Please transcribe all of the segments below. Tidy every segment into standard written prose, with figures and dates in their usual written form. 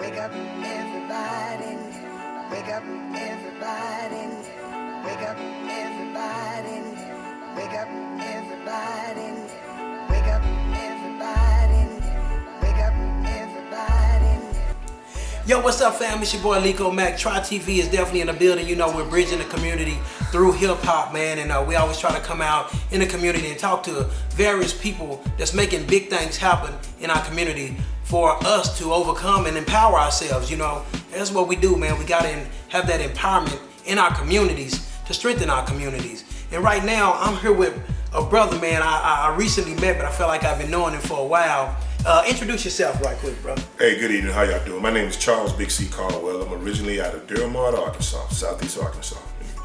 Wake up, everybody. Wake up, everybody. Wake up, everybody. Wake up, everybody. Wake up, everybody. Wake up, everybody. Yo, what's up, fam? It's your boy Lico Mac. Try TV is definitely in the building. You know, we're bridging the community through hip hop, man. And we always try to come out in the community and talk to various people that's making big things happen in our community for us to overcome and empower ourselves. You know, that's what we do, man. We got to have that empowerment in our communities to strengthen our communities. And right now, I'm here with a brother, man. I recently met, but I feel like I've been knowing him for a while. Introduce yourself right quick, bro. Hey, good evening. How y'all doing? My name is Charles Big C. Caldwell. I'm originally out of Durham, Arkansas, southeast Arkansas.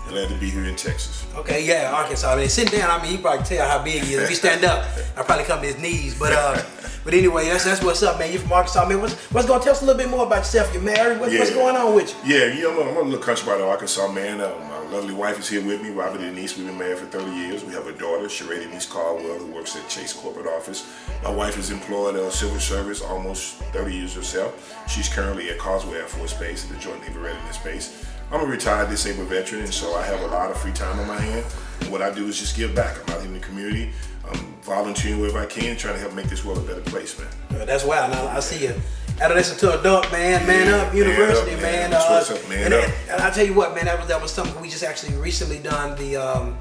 Glad to be here in Texas. Okay, yeah, Arkansas. I mean, sitting down, I mean, you probably tell how big he is. If you stand up, I probably come to his knees. But anyway, that's what's up, man. You from Arkansas, man. What's going to tell us a little bit more about yourself? You're married. What's going on with you? Yeah, I'm a little country boy in Arkansas, man. My lovely wife is here with me, Robert Denise. We've been married for 30 years. We have a daughter, Sheree Denise Caldwell, who works at Chase corporate office. My wife is employed civil service, almost 30 years herself. She's currently at Caldwell Air Force Base, at the Joint Naval Readiness Base. I'm a retired disabled veteran, and so I have a lot of free time on my hand. And what I do is just give back. I'm out in the community. I'm volunteering wherever I can, trying to help make this world a better place, man. That's wild. Now, I see you. Adolescent to adult, man. Man Up University, man. What's up, man? And I tell you what, man, that was something we just actually recently done the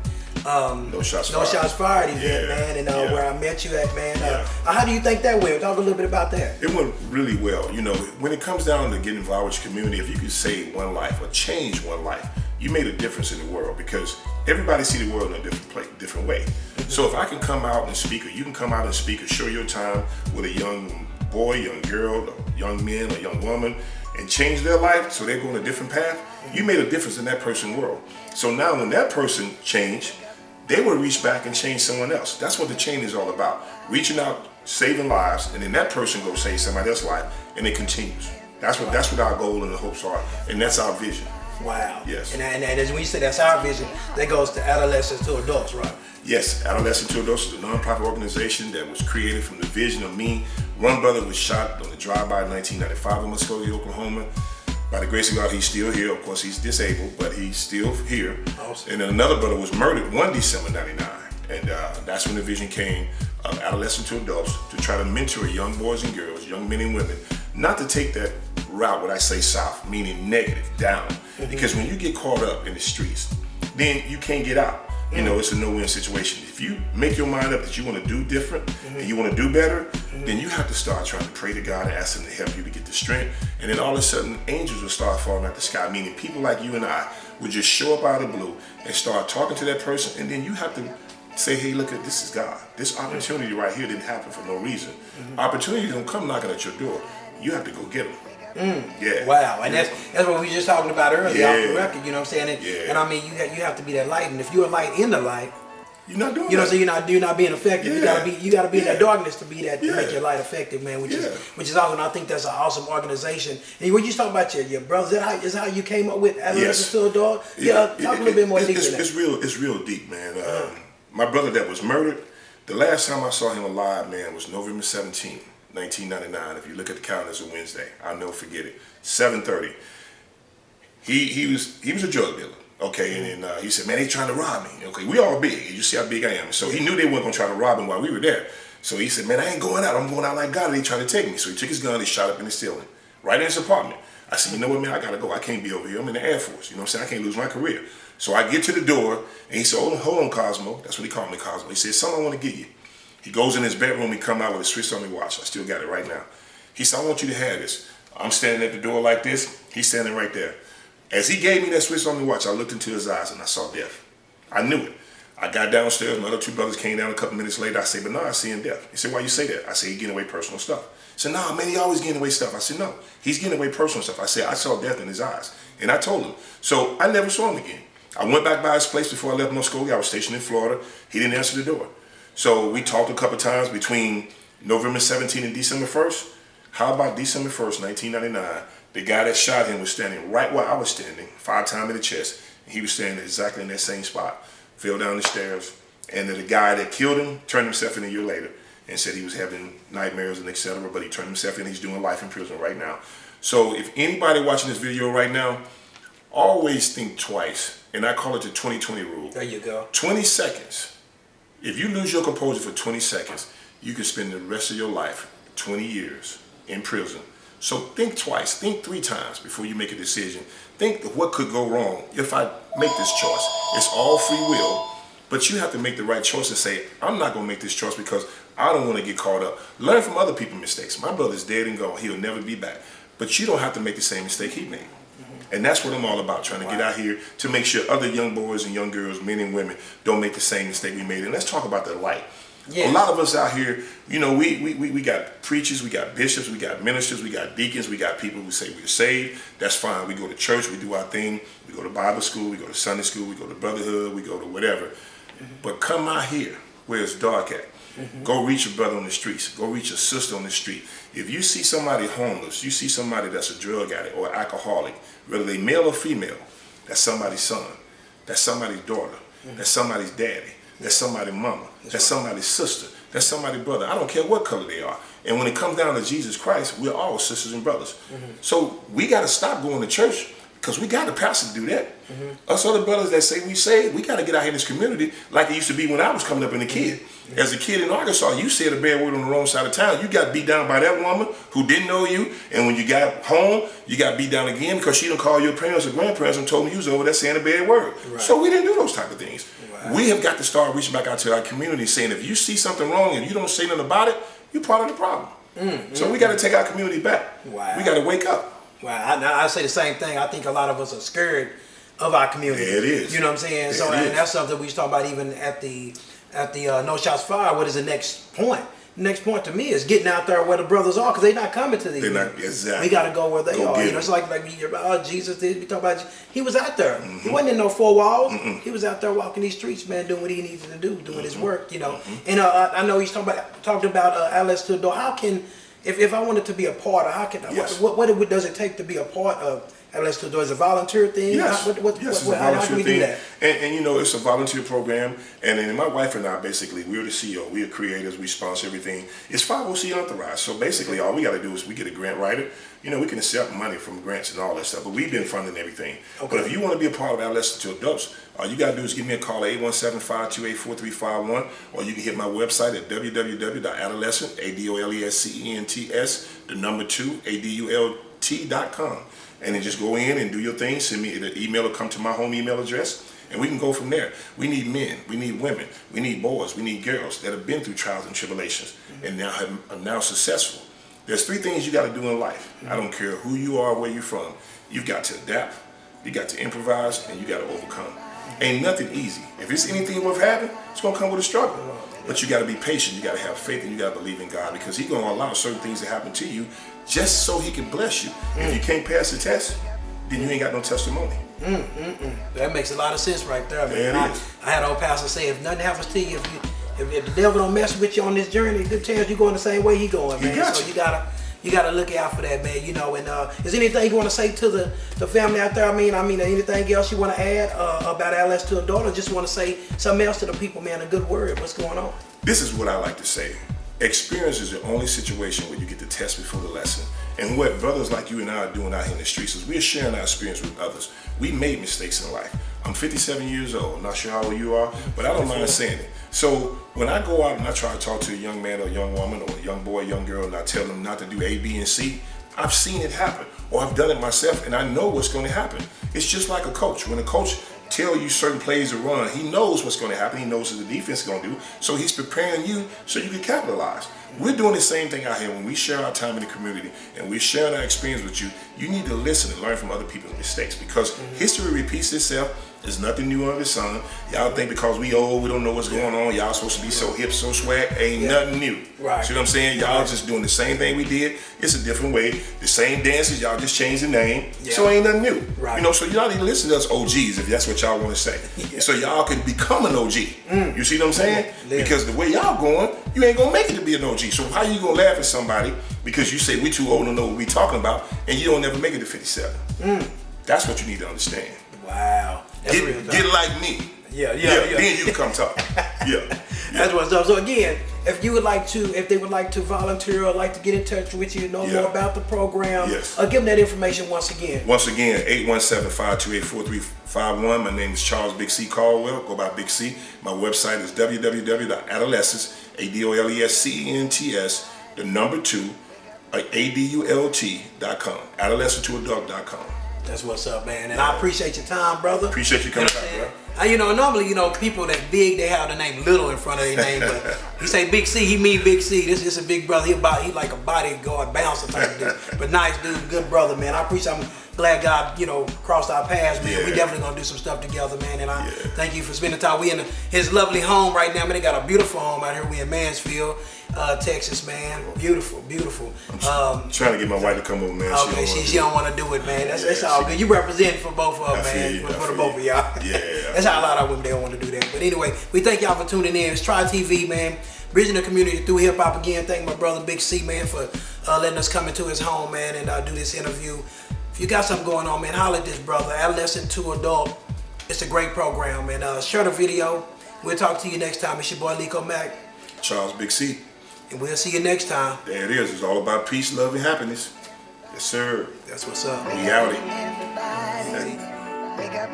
No Shots Fired event, man, and where I met you at, man. How do you think that went? Talk a little bit about that. It went really well. You know, when it comes down to getting involved with your community, if you could save one life or change one life, you made a difference in the world, because everybody see the world in a different way. So if I can come out and speak, or you can come out and speak, or show your time with a young boy, young girl, or young man, or young woman, and change their life so they're going a different path, you made a difference in that person's world. So now when that person changed, they will reach back and change someone else. That's what the change is all about. Reaching out, saving lives, and then that person go save somebody else's life, and it continues. That's what our goal and the hopes are, and that's our vision. Wow. Yes. And as when you say that's our vision, that goes to adolescents to adults, right? Yes, Adolescent to Adults is a nonprofit organization that was created from the vision of me. One brother was shot on the drive-by in 1995 in Muskogee, Oklahoma. By the grace of God, he's still here. Of course, he's disabled, but he's still here. Awesome. And then another brother was murdered 1 December 99. And that's when the vision came of Adolescent to Adults, to try to mentor young boys and girls, young men and women, not to take that route, what I say south, meaning negative, down. Because when you get caught up in the streets, then you can't get out. You know, it's a no-win situation. If you make your mind up that you want to do different and you want to do better, then you have to start trying to pray to God and ask Him to help you to get the strength. And then all of a sudden, angels will start falling out the sky, meaning people like you and I would just show up out of the blue and start talking to that person. And then you have to say, hey, look, this is God. This opportunity right here didn't happen for no reason. Opportunities don't come knocking at your door. You have to go get them. Yeah. Wow, and that's what we were just talking about earlier off the record. You know what I'm saying? And I mean, you have to be that light, and if you're a light in the light, you're not doing. You know, so you're not being effective. You gotta be in that darkness to be that to make your light effective, man. Which is awesome. I think that's an awesome organization. And when you talk about your brothers, is that how you came up with Adolescent to Adult? Talk a little bit more deeper. It's real deep, man. My brother that was murdered, the last time I saw him alive, man, was November 17th. 1999. If you look at the calendar, it's a Wednesday. I'll never forget it. 7:30. He was a drug dealer. Okay, and then he said, "Man, they trying to rob me." Okay, we all big. You see how big I am. So he knew they weren't gonna try to rob him while we were there. So he said, "Man, I ain't going out. I'm going out like God. And they trying to take me." So he took his gun. He shot up in the ceiling, right in his apartment. I said, "You know what, man? I gotta go. I can't be over here. I'm in the Air Force. You know what I'm saying? I can't lose my career." So I get to the door, and he said, "Hold on, Cosmo." That's what he called me, Cosmo. He said, "Something I want to get you." He goes in his bedroom, he come out with a Swiss Army watch. I still got it right now. He said, "I want you to have this." I'm standing at the door like this. He's standing right there. As he gave me that Swiss Army watch, I looked into his eyes and I saw death. I knew it. I got downstairs. My other two brothers came down a couple minutes later. I said, "But no, I see him death." He said, "Why you say that?" I said, "He's getting away personal stuff." He said, "No, man, he always getting away stuff." I said, "No, he's getting away personal stuff." I said, "I saw death in his eyes." And I told him. So I never saw him again. I went back by his place before I left Muskogee. I was stationed in Florida. He didn't answer the door. So we talked a couple times between November 17th and December 1st. How about December 1st, 1999? The guy that shot him was standing right where I was standing, 5 times in the chest. And he was standing exactly in that same spot. Fell down the stairs. And then the guy that killed him turned himself in a year later and said he was having nightmares and etc. But he turned himself in. He's doing life in prison right now. So if anybody watching this video right now, always think twice. And I call it the 20-20 rule. There you go. 20 seconds. If you lose your composure for 20 seconds, you can spend the rest of your life, 20 years, in prison. So think twice, think 3 times before you make a decision. Think of what could go wrong if I make this choice. It's all free will, but you have to make the right choice and say, I'm not gonna make this choice because I don't wanna get caught up. Learn from other people's mistakes. My brother's dead and gone, he'll never be back. But you don't have to make the same mistake he made. And that's what I'm all about, trying to get out here to make sure other young boys and young girls, men and women, don't make the same mistake we made. And let's talk about the light. Yes. A lot of us out here, you know, we got preachers, we got bishops, we got ministers, we got deacons, we got people who say we're saved. That's fine. We go to church, we do our thing. We go to Bible school, we go to Sunday school, we go to brotherhood, we go to whatever. But come out here where it's dark at. Go reach a brother on the streets. Go reach a sister on the street. If you see somebody homeless, you see somebody that's a drug addict or alcoholic, whether they male or female, that's somebody's son, that's somebody's daughter, that's somebody's daddy, that's somebody's mama, that's somebody's sister, that's somebody's brother. I don't care what color they are. And when it comes down to Jesus Christ, we're all sisters and brothers. So we got to stop going to church because we got a pastor to do that. Us other brothers that say we saved, we got to get out here in this community like it used to be when I was coming up in a kid. As a kid in Arkansas, you said a bad word on the wrong side of town. You got beat down by that woman who didn't know you. And when you got home, you got beat down again because she didn't call your parents or grandparents and told me you was over there saying a bad word. Right. So we didn't do those type of things. Wow. We have got to start reaching back out to our community saying if you see something wrong and you don't say nothing about it, you're part of the problem. So we got to take our community back. Wow. We got to wake up. Wow, I say the same thing. I think a lot of us are scared of our community. There it is. You know what I'm saying? So and that's something we was talking about even at the No Shots Fired. What is the next point? The next point to me is getting out there where the brothers are because they're not coming to these. They're not, exactly. We got to go where they are. You know, it's like Jesus did. We talk about he was out there. He wasn't in no 4 walls. He was out there walking these streets, man, doing what he needed to do, doing his work. You know, and I know he's talking about Alice to the door. How can if I wanted to be a part of, how can what does it take to be a part of Alice to the door? Is it a volunteer thing? Yes, it's a volunteer how can we do that? And you know, it's a volunteer program. And then my wife and I, basically, we're the CEO. We're creators. We sponsor everything. It's 501c authorized. So basically, all we got to do is we get a grant writer. You know, we can accept money from grants and all that stuff. But we've been funding everything. Okay. But if you want to be a part of Adolescents to Adults, all you got to do is give me a call at 817-528-4351. Or you can hit my website at www.adolescent, ADOLESCENTS2, ADULT.com. And then just go in and do your thing. Send me the email will come to my home email address, and we can go from there. We need men, we need women, we need boys, we need girls that have been through trials and tribulations and are now successful. There's 3 things you got to do in life. I don't care who you are, where you're from. You've got to adapt, you got to improvise, and you got to overcome. Ain't nothing easy. If it's anything worth having, it's gonna come with a struggle. But you got to be patient. You got to have faith, and you got to believe in God because He's gonna allow certain things to happen to you just so He can bless you. If you can't pass the test, then you ain't got no testimony. That makes a lot of sense right there, man. I had an old pastor say, if nothing happens to you, if the devil don't mess with you on this journey, good chance you're going the same way He going, man. So you gotta look out for that, man. You know. And is there anything you want to say to the family out there? I mean, anything else you want to add about Alice to a daughter? Just want to say something else to the people, man. A good word. What's going on? This is what I like to say. Experience is the only situation where you get to test before the lesson. And what brothers like you and I are doing out here in the streets is we're sharing our experience with others. We made mistakes in life. I'm 57 years old. I'm not sure how old you are, but I don't mind saying it. So when I go out and I try to talk to a young man or a young woman or a young boy, young girl, and I tell them not to do A, B, and C, I've seen it happen. Or I've done it myself, and I know what's going to happen. It's just like a coach. When a coach tell you certain plays to run, he knows what's going to happen. He knows what the defense is going to do. So he's preparing you so you can capitalize. We're doing the same thing out here. When we share our time in the community and we're sharing our experience with you, you need to listen and learn from other people's mistakes because history repeats itself. There's nothing new under the sun. Y'all think because we old, we don't know what's going on. Y'all supposed to be so hip, so swag. Ain't nothing new. Right. See what I'm saying? Y'all just doing the same thing we did. It's a different way. The same dances, y'all just changed the name. So ain't nothing new. Right. You know, so y'all need to listen to us OGs if that's what y'all want to say. So y'all can become an OG. You see what I'm saying? Because the way y'all going, you ain't gonna make it to be an OG. So how you gonna laugh at somebody because you say we too old to know what we talking about and you don't never make it to 57? That's what you need to understand. Wow. Get like me. Yeah. Then you can come talk. Yeah. That's what's up. So again, if they would like to volunteer or like to get in touch with you, know more about the program, Yes. Give them that information once again. Once again, 817-528-4351. My name is Charles Big C Caldwell. Go by Big C. My website is www.adolescents, ADOLESCENTS, the number 2, ADULT.com, adolescent2adult.com. That's what's up, man. And I appreciate your time, brother. Appreciate you coming out, bro. Normally, people that big, they have the name Little in front of their name, but he say Big C, he mean Big C. This is a big brother. He like a bodyguard, bouncer type dude. But nice dude, good brother, man. I'm glad God, crossed our paths, man. We definitely gonna do some stuff together, man. And I thank you for spending time. We in his lovely home right now, man. They got a beautiful home out here. We in Mansfield, Texas, man. Beautiful. I'm trying to get my wife to come over, man. Okay, she don't want to do it, man. That's all good. You represent for both of them, man. For the both of y'all. Yeah. That's how a lot of women, they don't want to do that. But anyway, we thank y'all for tuning in. It's Try TV, man. Bridging the community through hip hop again. Thank my brother Big C, man, for letting us come into his home, man, and do this interview. If you got something going on, man, holler at this brother. Adolescent to Adult. It's a great program, man. Share the video. We'll talk to you next time. It's your boy Lico Mac. Charles Big C. And we'll see you next time. There it is. It's all about peace, love, and happiness. Yes, sir. That's what's up. We outie. Everybody, wake up,